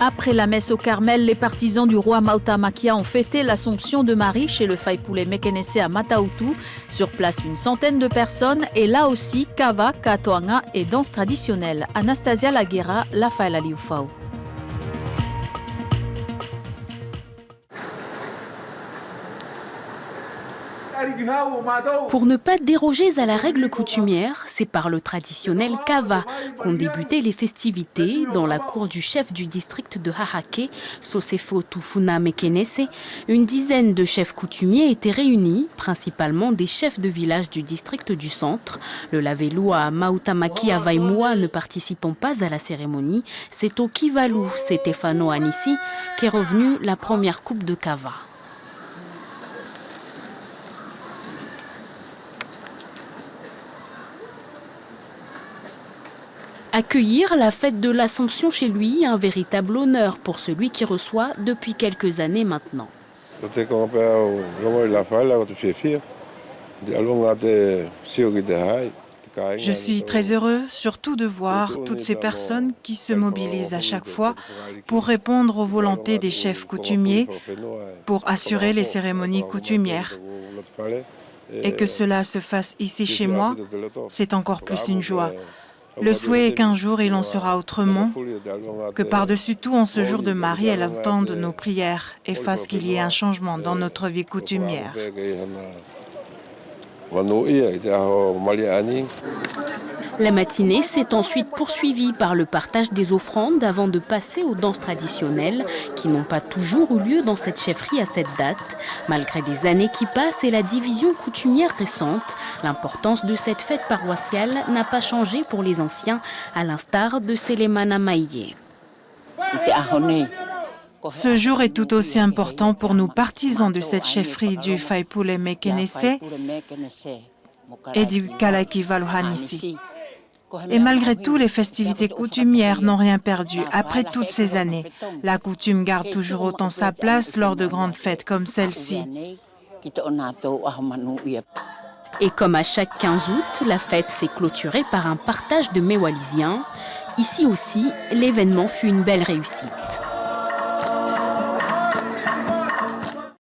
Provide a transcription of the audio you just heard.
Après la messe au Carmel, les partisans du roi Mauta Makia ont fêté l'Assomption de Marie chez le Faipoule Mekenese à Mataoutou. Sur place, une centaine de personnes et là aussi, kava, katoanga et danse traditionnelle. Anastasia Laguera, La Faila Liufao. Pour ne pas déroger à la règle coutumière, c'est par le traditionnel kava qu'ont débuté les festivités dans la cour du chef du district de Hahake, Sosefo Tufuna Mekenese. Une dizaine de chefs coutumiers étaient réunis, principalement des chefs de village du district du centre. Le Lavelua Mautamaki Avaimua ne participant pas à la cérémonie, c'est au Kivalu Stefano Anissi qu'est revenue la première coupe de kava. Accueillir la fête de l'Assomption chez lui, un véritable honneur pour celui qui reçoit depuis quelques années maintenant. Je suis très heureux, surtout de voir toutes ces personnes qui se mobilisent à chaque fois pour répondre aux volontés des chefs coutumiers, pour assurer les cérémonies coutumières. Et que cela se fasse ici chez moi, c'est encore plus une joie. Le souhait est qu'un jour il en sera autrement, que par-dessus tout en ce jour de Marie, elle entende nos prières et fasse qu'il y ait un changement dans notre vie coutumière. La matinée s'est ensuite poursuivie par le partage des offrandes avant de passer aux danses traditionnelles qui n'ont pas toujours eu lieu dans cette chefferie à cette date. Malgré des années qui passent et la division coutumière récente, l'importance de cette fête paroissiale n'a pas changé pour les anciens, à l'instar de Selemana Maïe. Ce jour est tout aussi important pour nous partisans de cette chefferie du Faipoule Mekenese et du Kalaki Valuhanisi. Et malgré tout, les festivités coutumières n'ont rien perdu. Après toutes ces années, la coutume garde toujours autant sa place lors de grandes fêtes comme celle-ci. Et comme à chaque 15 août, la fête s'est clôturée par un partage de mets wallisiens. Ici aussi, l'événement fut une belle réussite.